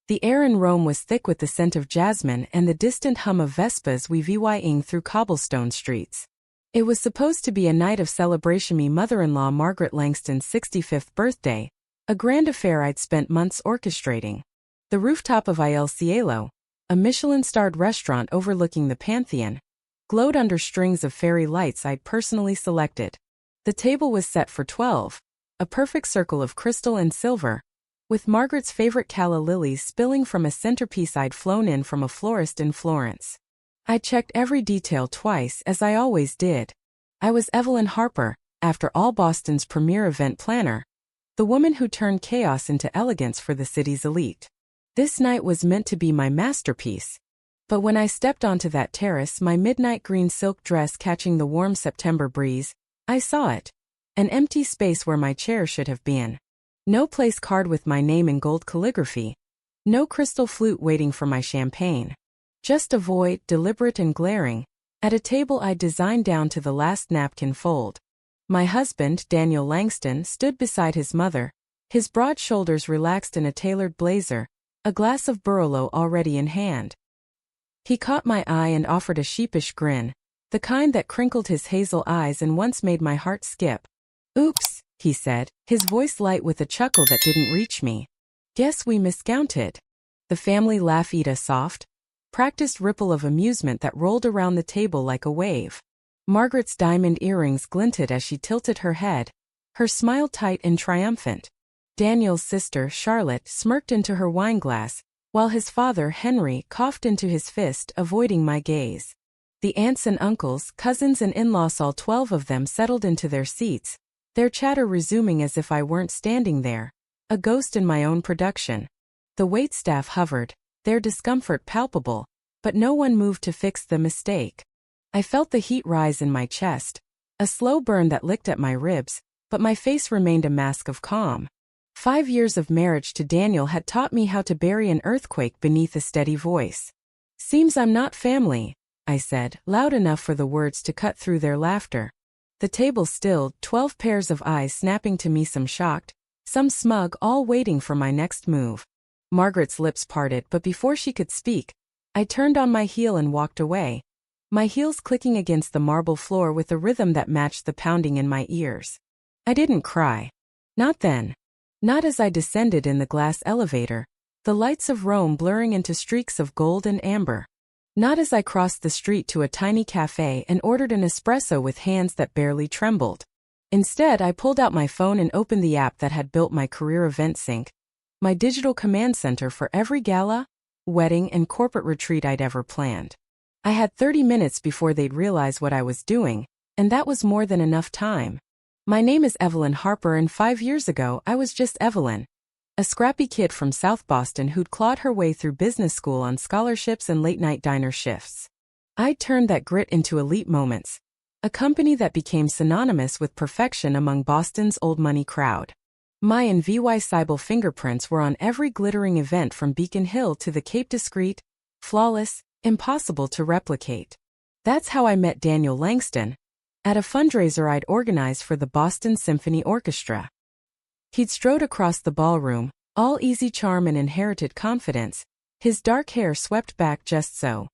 The air in Rome was thick with the scent of jasmine and the distant hum of Vespas weaving through cobblestone streets. It was supposed to be a night of celebration. Me mother-in-law Margaret Langston's 65th birthday, a grand affair I'd spent months orchestrating. The rooftop of Il Cielo, a Michelin-starred restaurant overlooking the Pantheon, glowed under strings of fairy lights I'd personally selected. The table was set for 12, a perfect circle of crystal and silver, with Margaret's favorite calla lilies spilling from a centerpiece I'd flown in from a florist in Florence. I checked every detail twice, as I always did. I was Evelyn Harper, after all, Boston's premier event planner, the woman who turned chaos into elegance for the city's elite. This night was meant to be my masterpiece. But when I stepped onto that terrace, my midnight green silk dress catching the warm September breeze, I saw it. An empty space where my chair should have been. No place card with my name in gold calligraphy. No crystal flute waiting for my champagne. Just a void, deliberate and glaring, at a table I'd designed down to the last napkin fold. My husband, Daniel Langston, stood beside his mother, his broad shoulders relaxed in a tailored blazer, a glass of Barolo already in hand. He caught my eye and offered a sheepish grin, the kind that crinkled his hazel eyes and once made my heart skip. "Oops," he said, his voice light with a chuckle that didn't reach me. "Guess we miscounted." The family laugh, a soft, practiced ripple of amusement that rolled around the table like a wave. Margaret's diamond earrings glinted as she tilted her head, her smile tight and triumphant. Daniel's sister, Charlotte, smirked into her wineglass, while his father, Henry, coughed into his fist, avoiding my gaze. The aunts and uncles, cousins and in-laws, all 12 of them, settled into their seats, their chatter resuming as if I weren't standing there, a ghost in my own production. The waitstaff hovered, their discomfort palpable, but no one moved to fix the mistake. I felt the heat rise in my chest, a slow burn that licked at my ribs, but my face remained a mask of calm. 5 years of marriage to Daniel had taught me how to bury an earthquake beneath a steady voice. "Seems I'm not family," I said, loud enough for the words to cut through their laughter. The table stilled, 12 pairs of eyes snapping to me, some shocked, some smug, all waiting for my next move. Margaret's lips parted, but before she could speak, I turned on my heel and walked away, my heels clicking against the marble floor with a rhythm that matched the pounding in my ears. I didn't cry. Not then. Not as I descended in the glass elevator, the lights of Rome blurring into streaks of gold and amber. Not as I crossed the street to a tiny cafe and ordered an espresso with hands that barely trembled. Instead, I pulled out my phone and opened the app that had built my career event sync, my digital command center for every gala, wedding, and corporate retreat I'd ever planned. I had 30 minutes before they'd realize what I was doing, and that was more than enough time. My name is Evelyn Harper, and 5 years ago I was just Evelyn, a scrappy kid from South Boston who'd clawed her way through business school on scholarships and late-night diner shifts. I'd turned that grit into Elite Moments, a company that became synonymous with perfection among Boston's old money crowd. My and VY Seibel fingerprints were on every glittering event from Beacon Hill to the Cape, discreet, flawless, impossible to replicate. That's how I met Daniel Langston, at a fundraiser I'd organized for the Boston Symphony Orchestra. He'd strode across the ballroom, all easy charm and inherited confidence, his dark hair swept back just so.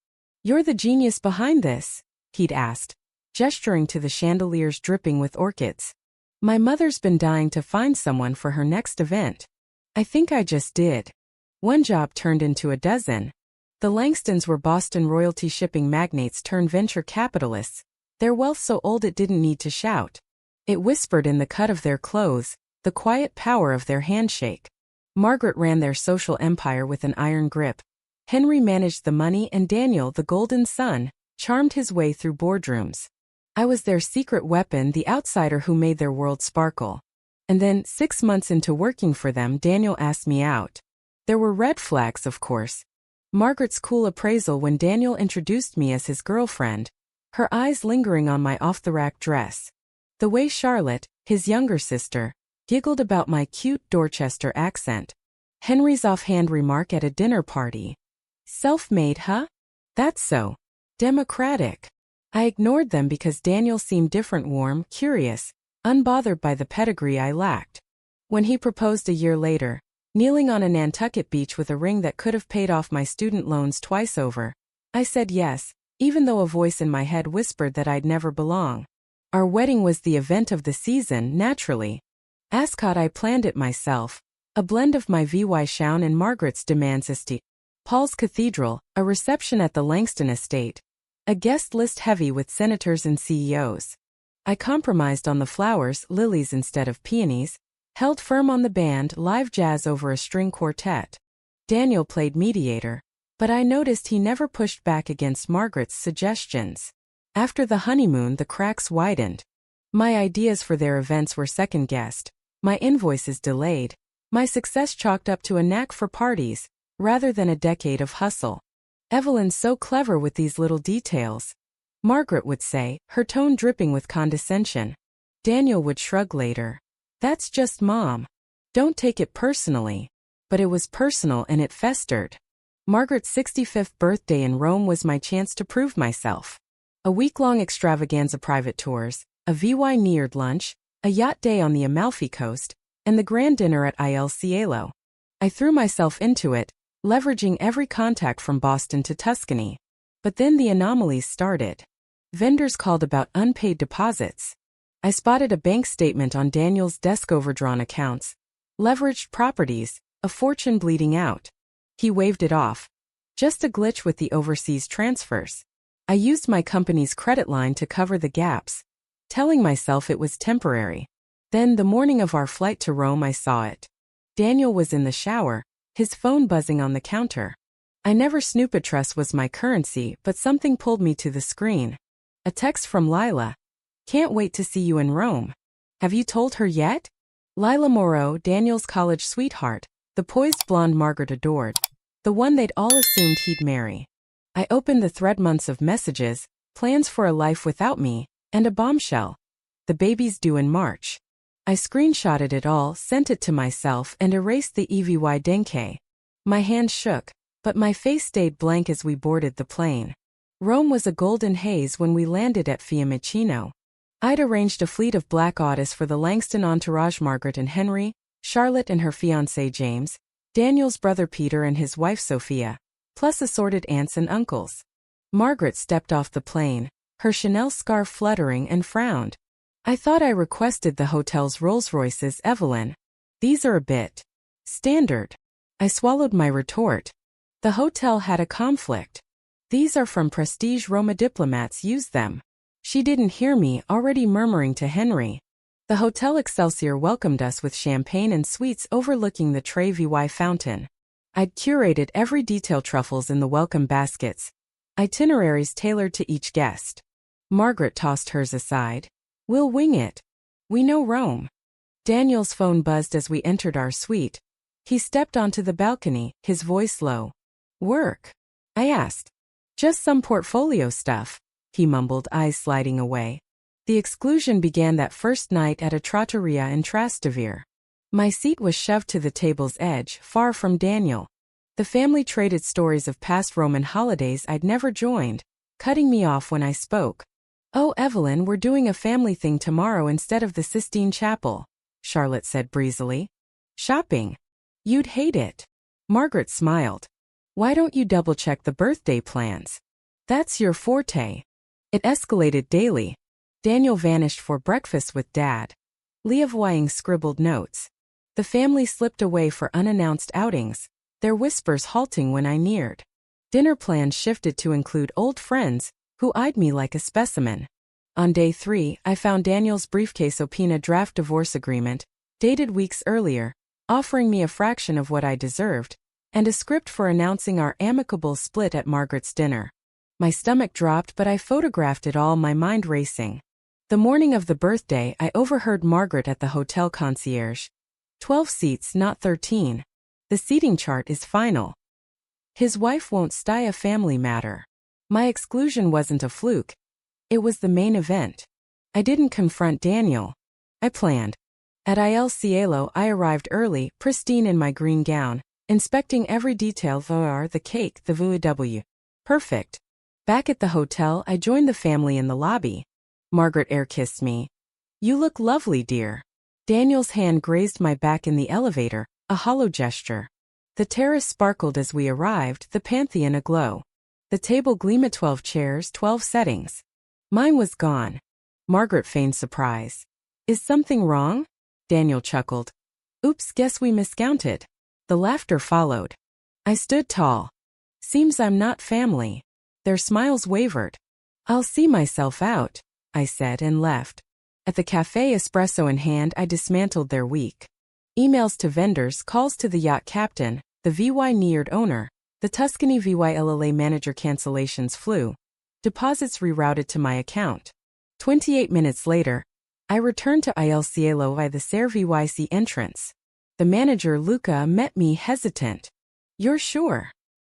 "You're the genius behind this?" he'd asked, gesturing to the chandeliers dripping with orchids. "My mother's been dying to find someone for her next event. I think I just did." One job turned into a dozen. The Langstons were Boston royalty shipping magnates turned venture capitalists, their wealth so old it didn't need to shout. It whispered in the cut of their clothes, the quiet power of their handshake. Margaret ran their social empire with an iron grip. Henry managed the money, and Daniel, the golden son, charmed his way through boardrooms. I was their secret weapon, the outsider who made their world sparkle. And then, 6 months into working for them, Daniel asked me out. There were red flags, of course. Margaret's cool appraisal when Daniel introduced me as his girlfriend, her eyes lingering on my off-the-rack dress. The way Charlotte, his younger sister, giggled about my cute Dorchester accent. Henry's offhand remark at a dinner party. "Self-made, huh? That's so democratic." I ignored them because Daniel seemed different, warm, curious, unbothered by the pedigree I lacked. When he proposed a year later, Kneeling on a Nantucket beach with a ring that could have paid off my student loans twice over. I said yes, even though a voice in my head whispered that I'd never belong. Our wedding was the event of the season, naturally. Ascot, I planned it myself. A blend of my VY Shaun and Margaret's Demansiste. Paul's Cathedral, a reception at the Langston estate. A guest list heavy with senators and CEOs. I compromised on the flowers, lilies instead of peonies. Held firm on the band, live jazz over a string quartet. Daniel played mediator, but I noticed he never pushed back against Margaret's suggestions. After the honeymoon, the cracks widened. My ideas for their events were second-guessed, my invoices delayed, my success chalked up to a knack for parties, rather than a decade of hustle. Evelyn's so clever with these little details, Margaret would say, her tone dripping with condescension. Daniel would shrug later. That's just Mom. Don't take it personally. But it was personal and it festered. Margaret's 65th birthday in Rome was my chance to prove myself. A week-long extravaganza, private tours, a VY Neared lunch, a yacht day on the Amalfi Coast, and the grand dinner at Il Cielo. I threw myself into it, leveraging every contact from Boston to Tuscany. But then the anomalies started. Vendors called about unpaid deposits. I spotted a bank statement on Daniel's desk, overdrawn accounts, leveraged properties, a fortune bleeding out. He waved it off. Just a glitch with the overseas transfers. I used my company's credit line to cover the gaps, telling myself it was temporary. Then, the morning of our flight to Rome, I saw it. Daniel was in the shower, his phone buzzing on the counter. I never Snoopatrust was my currency, but something pulled me to the screen. A text from Lila. Can't wait to see you in Rome. Have you told her yet? Lila Moreau, Daniel's college sweetheart, the poised blonde Margaret adored, the one they'd all assumed he'd marry. I opened the thread, months of messages, plans for a life without me, and a bombshell. The baby's due in March. I screenshotted it all, sent it to myself, and erased the EVY Denke. My hand shook, but my face stayed blank as we boarded the plane. Rome was a golden haze when we landed at Fiumicino. I'd arranged a fleet of black Autos for the Langston entourage: Margaret and Henry, Charlotte and her fiancé James, Daniel's brother Peter and his wife Sophia, plus assorted aunts and uncles. Margaret stepped off the plane, her Chanel scarf fluttering, and frowned. I thought I requested the hotel's Rolls-Royces, Evelyn. These are a bit standard. I swallowed my retort. The hotel had a conflict. These are from Prestige Roma, diplomats use them. She didn't hear me, already murmuring to Henry. The Hotel Excelsior welcomed us with champagne and sweets overlooking the Trevi fountain. I'd curated every detail: truffles in the welcome baskets. Itineraries tailored to each guest. Margaret tossed hers aside. We'll wing it. We know Rome. Daniel's phone buzzed as we entered our suite. He stepped onto the balcony, his voice low. Work? I asked. Just some portfolio stuff, he mumbled, eyes sliding away. The exclusion began that first night at a trattoria in Trastevere. My seat was shoved to the table's edge, far from Daniel. The family traded stories of past Roman holidays I'd never joined, cutting me off when I spoke. Oh, Evelyn, we're doing a family thing tomorrow instead of the Sistine Chapel, Charlotte said breezily. Shopping? You'd hate it. Margaret smiled. Why don't you double-check the birthday plans? That's your forte. It escalated daily. Daniel vanished for breakfast with Dad. Leah Wying scribbled notes. The family slipped away for unannounced outings, their whispers halting when I neared. Dinner plans shifted to include old friends, who eyed me like a specimen. On day 3, I found Daniel's briefcase: Opina draft divorce agreement, dated weeks earlier, offering me a fraction of what I deserved, and a script for announcing our amicable split at Margaret's dinner. My stomach dropped, but I photographed it all, my mind racing. The morning of the birthday, I overheard Margaret at the hotel concierge. 12 seats, not 13. The seating chart is final. His wife won't stay, a family matter. My exclusion wasn't a fluke. It was the main event. I didn't confront Daniel. I planned. At Il Cielo, I arrived early, pristine in my green gown, inspecting every detail: the cake, the VW. Perfect. Back at the hotel, I joined the family in the lobby. Margaret air-kissed me. You look lovely, dear. Daniel's hand grazed my back in the elevator, a hollow gesture. The terrace sparkled as we arrived, the Pantheon aglow. The table gleamed, 12 chairs, 12 settings. Mine was gone. Margaret feigned surprise. Is something wrong? Daniel chuckled. Oops, guess we miscounted. The laughter followed. I stood tall. Seems I'm not family. Their smiles wavered. I'll see myself out, I said and left. At the cafe, espresso in hand, I dismantled their week. Emails to vendors, calls to the yacht captain, the VY Neared owner, the Tuscany VYLLA manager, cancellations flew. Deposits rerouted to my account. 28 minutes later, I returned to Il Cielo by the Ser VYC entrance. The manager, Luca, met me hesitant. You're sure?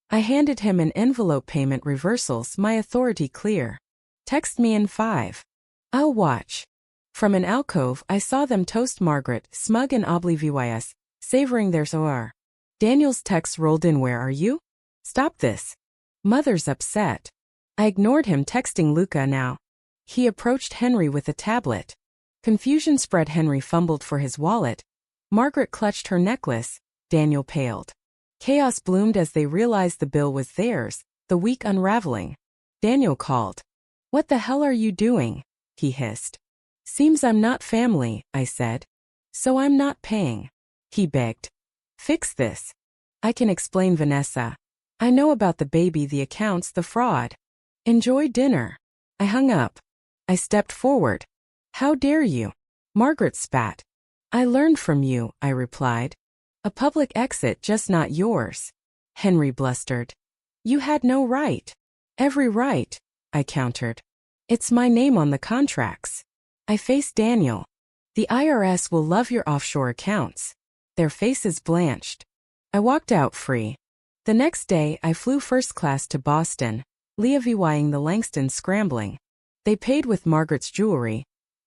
I handed him an envelope. Payment reversals, my authority clear. Text me in 5. I'll watch. From an alcove, I saw them toast. Margaret, smug and oblivious, savoring their soir. Daniel's text rolled in. Where are you? Stop this. Mother's upset. I ignored him, texting Luca now. He approached Henry with a tablet. Confusion spread. Henry fumbled for his wallet. Margaret clutched her necklace. Daniel paled. Chaos bloomed as they realized the bill was theirs, the week unraveling. Daniel called. What the hell are you doing? He hissed. Seems I'm not family, I said. So I'm not paying. He begged. Fix this. I can explain, Vanessa. I know about the baby, the accounts, the fraud. Enjoy dinner. I hung up. I stepped forward. How dare you? Margaret spat. I learned from you, I replied. A public exit, just not yours. Henry blustered. You had no right. Every right, I countered. It's my name on the contracts. I faced Daniel. The IRS will love your offshore accounts. Their faces blanched. I walked out free. The next day, I flew first class to Boston, Leah VYing the Langston scrambling. They paid with Margaret's jewelry.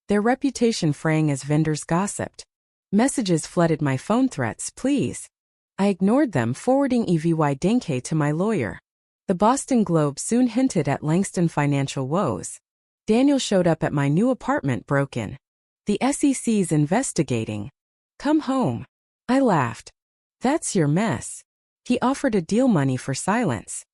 Their reputation fraying as vendors gossiped. Messages flooded my phone, threats, please. I ignored them, forwarding EVY Dinke to my lawyer. The Boston Globe soon hinted at Langston financial woes. Daniel showed up at my new apartment broken. The SEC's investigating. Come home. I laughed. That's your mess. He offered a deal, money for silence.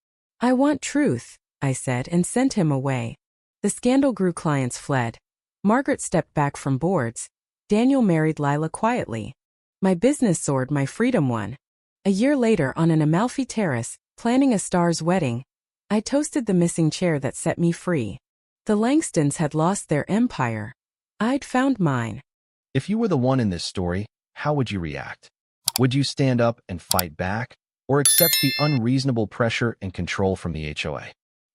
I want truth, I said and sent him away. The scandal grew, clients fled. Margaret stepped back from boards. Daniel married Lila quietly. My business soared, my freedom won. A year later, on an Amalfi terrace, planning a star's wedding, I toasted the missing chair that set me free. The Langstons had lost their empire. I'd found mine. If you were the one in this story, how would you react? Would you stand up and fight back, or accept the unreasonable pressure and control from the HOA?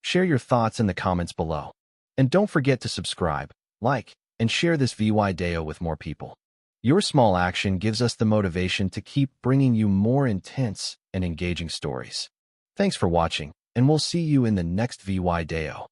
Share your thoughts in the comments below. And don't forget to subscribe, like, and share this VY Deo with more people. Your small action gives us the motivation to keep bringing you more intense and engaging stories. Thanks for watching, and we'll see you in the next VY Deo.